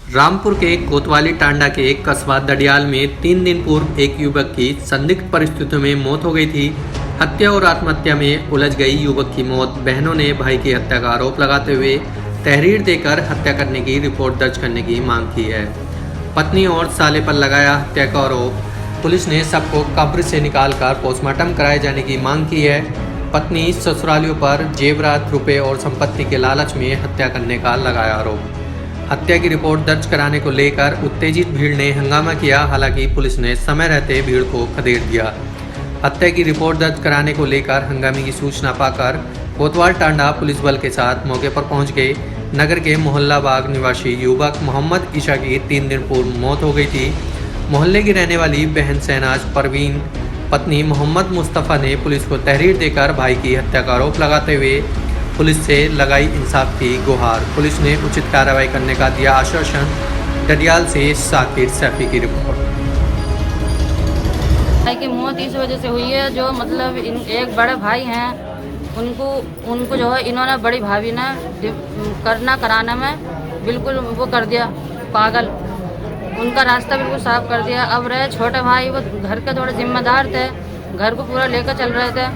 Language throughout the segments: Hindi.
रामपुर के कोतवाली टांडा के एक कस्बा दडियाल में 3 दिन पूर्व एक युवक की संदिग्ध परिस्थितियों में मौत हो गई थी। हत्या और आत्महत्या में उलझ गई युवक की मौत बहनों ने भाई की हत्या का आरोप लगाते हुए तहरीर देकर हत्या करने की रिपोर्ट दर्ज करने की मांग की है। पत्नी और साले पर लगाया हत्या का आरोप। पुलिस ने सबको कब्र से निकालकर पोस्टमार्टम कराए जाने की मांग की है। पत्नी ससुरालियों पर जेवरात, रुपए और संपत्ति के लालच में हत्या करने का लगाया आरोप। हत्या की रिपोर्ट दर्ज कराने को लेकर उत्तेजित भीड़ ने हंगामा किया। हालांकि पुलिस ने समय रहते भीड़ को खदेड़ दिया। हत्या की रिपोर्ट दर्ज कराने को लेकर हंगामे की सूचना पाकर कोतवाल टांडा पुलिस बल के साथ मौके पर पहुंच गए। नगर के मोहल्ला बाग निवासी युवक मोहम्मद ईशा की 3 दिन पूर्व मौत हो गई थी। मोहल्ले की रहने वाली बहन शहनाज परवीन पत्नी मोहम्मद मुस्तफ़ा ने पुलिस को तहरीर देकर भाई की हत्या का आरोप लगाते हुए पुलिस से लगाई इंसाफ की गुहार। पुलिस ने उचित कार्रवाई करने का दिया आश्वासन। डडियाल से साकिर सैफी की रिपोर्ट। भाई की मौत इस वजह से हुई है, जो मतलब एक बड़े भाई हैं, उनको जो है इन्होंने बड़ी भाभी ने करना कराने में बिल्कुल वो कर दिया पागल। उनका रास्ता बिल्कुल साफ कर दिया। अब रहे छोटे भाई, वो घर के थोड़े जिम्मेदार थे, घर को पूरा लेकर चल रहे थे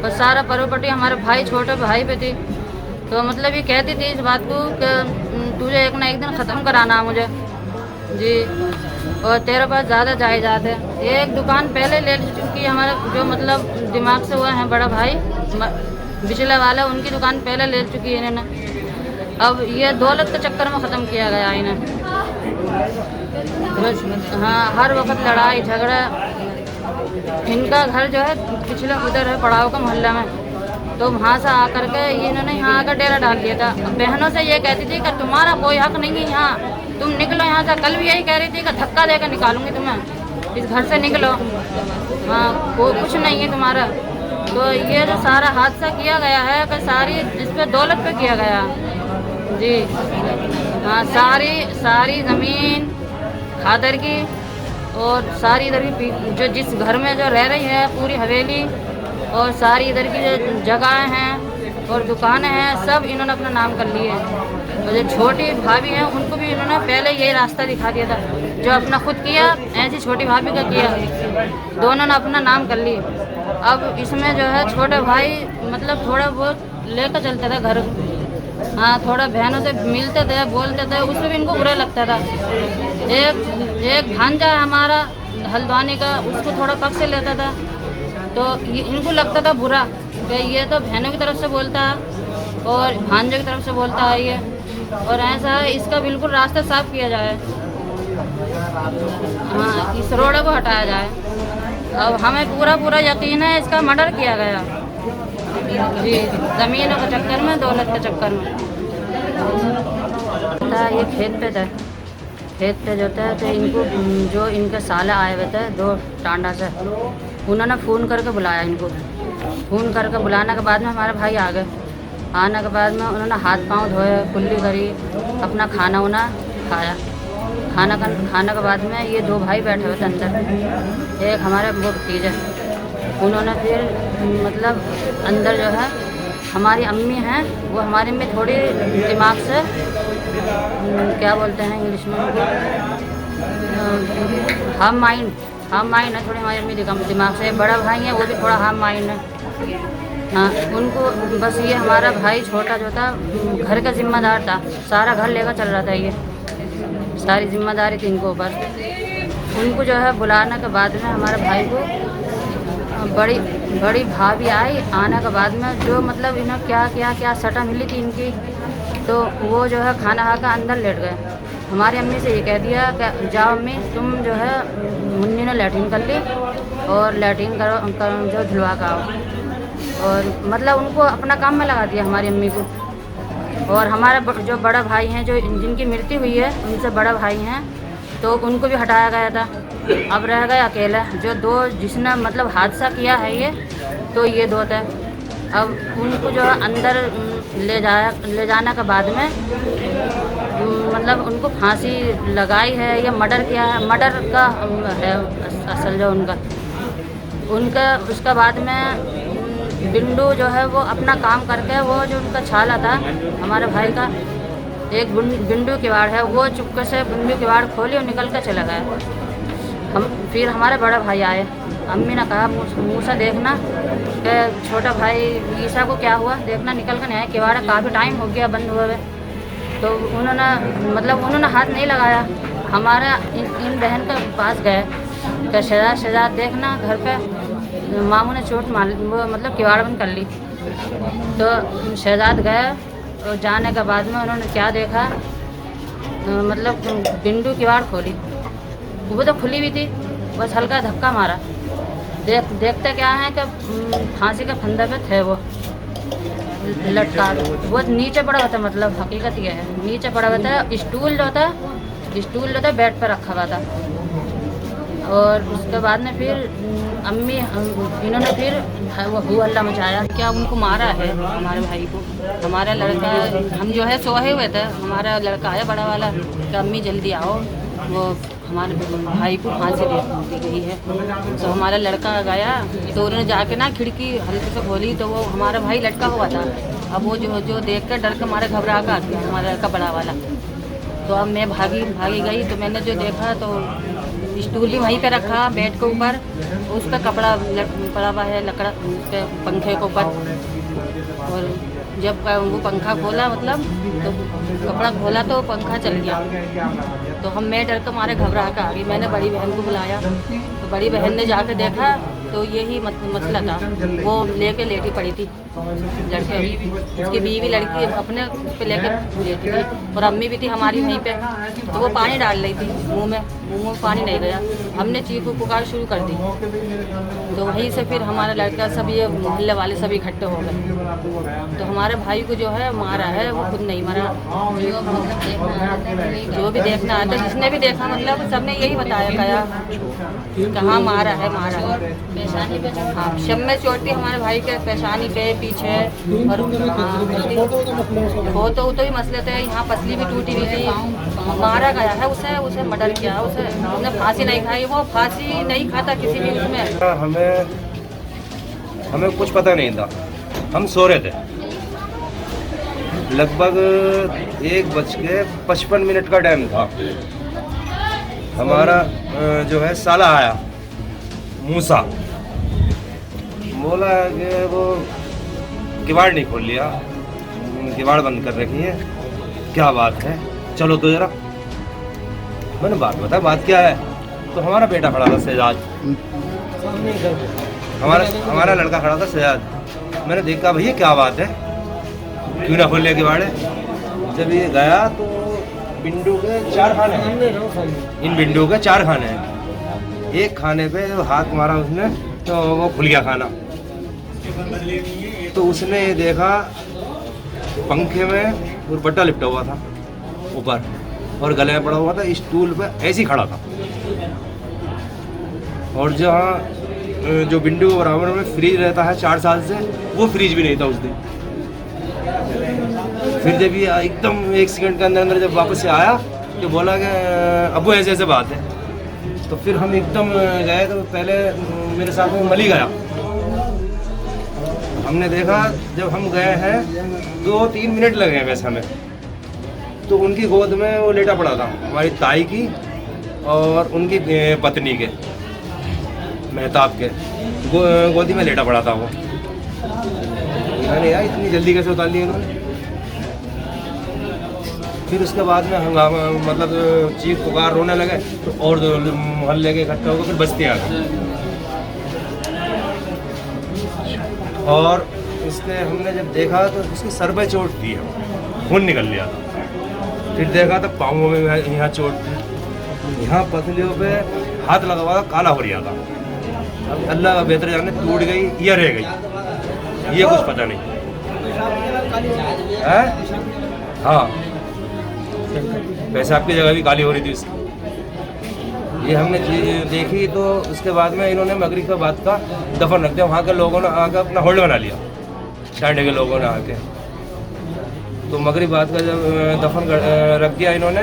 और सारा प्रॉपर्टी हमारे भाई छोटे भाई पे थी। तो मतलब ये कहती थी इस बात को कि तुझे एक ना एक दिन ख़त्म कराना है मुझे जी, और तेरे पास ज़्यादा जायदाद है। एक दुकान पहले ले चुकी हमारे, जो मतलब दिमाग से हुआ है बड़ा भाई बिजली वाला, उनकी दुकान पहले ले चुकी है इन्होंने। अब ये दौलत के चक्कर में ख़त्म किया गया इन्हें। हाँ, हर वक्त लड़ाई झगड़ा। इनका घर जो है पिछले उधर है पड़ाव का मोहल्ला में, तो वहाँ से आकर के इन्होंने यहाँ आकर डेरा डाल दिया था। बहनों से ये कहती थी कि तुम्हारा कोई हक नहीं है यहाँ, तुम निकलो यहाँ से। कल भी यही कह रही थी कि धक्का देकर निकालूंगी तुम्हें, इस घर से निकलो, हाँ कुछ नहीं है तुम्हारा। तो ये जो सारा हादसा किया गया है कि सारी इस पर दौलत पे किया गया जी। हाँ, सारी ज़मीन खादर की और सारी इधर की जो जिस घर में जो रह रही है पूरी हवेली और सारी इधर की जो जगहें हैं और दुकानें हैं, सब इन्होंने अपना नाम कर लिए हैं। और जो छोटी भाभी हैं उनको भी इन्होंने पहले यही रास्ता दिखा दिया था, जो अपना खुद किया ऐसी छोटी भाभी का किया, दोनों ने अपना नाम कर लिए। अब इसमें जो है छोटे भाई मतलब थोड़ा बहुत लेकर चलते थे घर, हाँ थोड़ा बहनों से मिलते थे, बोलते थे, उसमें भी इनको बुरा लगता था। एक भांजा है हमारा हल्द्वानी का, उसको थोड़ा पक्ष से लेता था, तो इनको लगता था बुरा कि ये तो बहनों की तरफ से बोलता है और भांजे की तरफ से बोलता है ये, और ऐसा है इसका बिल्कुल रास्ता साफ किया जाए। हाँ, इस रोड को हटाया जाए। अब हमें पूरा यकीन है इसका मर्डर किया गया जी, ज़मीनों के चक्कर में, दौलत के चक्कर में। ये खेत पे जो थे तो इनको जो इनके साले आए हुए थे 2 टांडा से, उन्होंने फ़ोन करके बुलाया इनको। फ़ोन करके बुलाने के बाद में हमारे भाई आ गए। आने के बाद में उन्होंने हाथ पांव धोए, कुल्ली करी, अपना खाना वाना खाया। खाने के बाद में ये 2 भाई बैठे हुए थे अंदर, एक हमारे वो भतीजे। उन्होंने फिर मतलब अंदर जो है हमारी अम्मी हैं, वो हमारी अम्मी थोड़ी दिमाग से क्या बोलते हैं इंग्लिश में उनको, हाफ माइंड है थोड़ी हमारी अम्मी दिमाग से। बड़ा भाई है वो भी थोड़ा हाफ माइंड है। हाँ, उनको बस ये हमारा भाई छोटा जो था घर का जिम्मेदार था, सारा घर लेकर चल रहा था, ये सारी जिम्मेदारी थी इनको ऊपर। उनको जो है बुलाने के बाद में हमारे भाई को बड़ी भाभी आई। आने के बाद में जो मतलब इन्हें क्या सटा मिली थी इनकी, तो वो जो है खाना खाकर अंदर लेट गए। हमारी अम्मी से ये कह दिया कि जाओ अम्मी, तुम जो है मुन्नी ने लैट्रिन कर ली और लैट्रिन करो जो धुलवा का आओ, और मतलब उनको अपना काम में लगा दिया हमारी अम्मी को। और हमारा जो बड़ा भाई हैं, जो जिनकी मृत्यु हुई है, उनसे बड़ा भाई हैं, तो उनको भी हटाया गया था। अब रह गए अकेला, जो 2 जिसने मतलब हादसा किया है ये, तो ये 2 थे। अब उनको जो है अंदर ले जाने के बाद में मतलब उनको फांसी लगाई है या मर्डर किया है, मर्डर का है असल जो उनका। उसके बाद में बिंदु जो है वो अपना काम करके, वो जो उनका छाला था हमारे भाई का, एक बिंदु किवाड़ है, वो चुपके से बिंदु किवाड़ खोली और निकल कर चला गया। फिर हमारे बड़ा भाई आए, अम्मी ने कहा मुँह से देखना कि छोटा भाई ईसा को क्या हुआ, देखना निकल कर नहीं आया, किवाड़ काफ़ी टाइम हो गया बंद हुए। तो उन्होंने हाथ नहीं लगाया। हमारा इन बहन के पास गए तो शहजाद देखना घर पे मामू ने चोट मार, वो मतलब किवाड़ बंद कर ली। तो शहजाद गए और जाने के बाद में उन्होंने क्या देखा, मतलब बिंदु किवाड़ खोली, वो तो खुली हुई थी, बस हल्का धक्का मारा। देखते क्या है कि फांसी के फंदे पे थे वो लटका, वो नीचे पड़ा हुआ था, मतलब हकीकत ये है नीचे पड़ा हुआ था। स्टूल जो था बेड पर रखा हुआ था। और उसके बाद में फिर अम्मी इन्होंने फिर वो हल्ला मचाया, क्या उनको मारा है हमारे भाई को। हमारा लड़का, हम जो है सोए हुए थे, हमारा लड़का आया बड़ा वाला कि अम्मी जल्दी आओ, वो हमारे भाई को फांसी दे दी गई है। तो हमारा लड़का गया तो उन्होंने जाके ना खिड़की हल्के से खोली तो वो हमारा भाई लटका हुआ था। अब वो जो देख कर डर के मारे घबरा कर आ गया हमारा लड़का बड़ा वाला। तो अब मैं भागी गई तो मैंने जो देखा तो स्टूल ही वहीं पे रखा बेड के ऊपर, उस पर कपड़ा पड़ा हुआ है, लकड़ा उस पर पंखे के ऊपर। और जब वो पंखा खोला, मतलब तो कपड़ा खोला तो पंखा चल गया। तो मैं डर के मारे घबरा कर आ गई। मैंने बड़ी बहन को बुलाया तो बड़ी बहन ने जाकर देखा तो यही मसला था, वो लेके लेटी पड़ी थी लड़के, उसकी बीवी लड़की अपने उस पर लेके लेटी थी और अम्मी भी थी हमारी वहीं पे। तो वो पानी डाल रही थी मुंह में पानी नहीं गया। हमने चीखू पुकार शुरू कर दी तो वहीं से फिर हमारा लड़का सब ये मोहल्ले वाले सब इकट्ठे हो गए। तो हमारे भाई को जो है मारा है, वो खुद नहीं मरा, जो भी देखना आता जिसने भी देखा, मतलब सबने यही बताया कहाँ मारा है। हाँ, शब में चोट थी हमारे भाई के पेशानी पे, पीछे, और वो तो ही मसले थे। यहाँ पसली भी टूटी हुई थी। मारा गया है उसे मर्डर किया, उसने फांसी नहीं खाई, वो फांसी नहीं खाता किसी भी उसमें। हमें कुछ पता नहीं था, हम सो रहे थे। लगभग 1:55 का टाइम था। हमारा जो है साला आया, मूसा, बोला कि वो किवाड़ नहीं खोल लिया, किवाड़ बंद कर रखी है, क्या बात है, चलो तो जरा। मैंने बात बता, बात क्या है? तो हमारा बेटा खड़ा था शहजाद, हमारा लड़का खड़ा था शहजाद। मैंने देखा भैया क्या बात है, क्यों ना खोल लिया किवाड़? जब ये गया तो बिंदु के 4 खाने हैं, इन बिंदु के 4 खाने हैं। एक खाने पे हाथ मारा उसने तो वो खुल गया खाना। तो उसने देखा पंखे में दुपट्टा लिपटा हुआ था ऊपर और गले में पड़ा हुआ था, स्टूल पे ऐसे ही खड़ा था। और जहाँ जो विंडो के बराबर में फ्रिज रहता है 4 साल से, वो फ्रिज भी नहीं था उस दिन। फिर जब ये एकदम 1 सेकंड के अंदर जब वापस से आया तो बोला कि अबू ऐसे बात है। तो फिर हम एकदम गए तो पहले मेरे साथ में मली गया। हमने देखा जब हम गए हैं 2-3 मिनट लगे हैं वैसे हमें, तो उनकी गोद में वो लेटा पड़ा था, हमारी ताई की और उनकी पत्नी के, मेहताब के गोदी में लेटा पड़ा था वो। यार इतनी जल्दी कैसे उतार लिया उन्होंने? फिर उसके बाद में हंगामा, मतलब चीख पुकार, रोने लगे तो और मोहल्ले के इकट्ठे होकर फिर बस्ती आ गई। और उसके हमने जब देखा तो उसके सर पे चोट थी, खून निकल लिया था। फिर देखा तो पाँवों में यहाँ चोट थी, यहाँ पसलियों पे हाथ लगा हुआ था, काला हो रहा था। अब अल्लाह का बेहतर जाने, टूट गई या रह गई, ये कुछ पता नहीं है। हाँ, पेशाब की जगह भी काली हो रही थी उसकी। ये हमने देखी तो उसके बाद में इन्होंने मगरिब के बाद का दफन रख दिया। वहाँ के लोगों ने आकर अपना होल्ड बना लिया, शांडे के लोगों ने आके। तो मगरिब बाद का जब दफन रख दिया इन्होंने,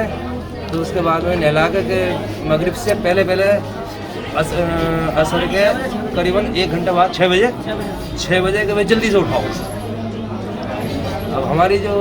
तो उसके बाद में नहला के मगरिब से पहले असर के करीबन 1 घंटे बाद 6 बजे के जल्दी से उठाओ। अब हमारी जो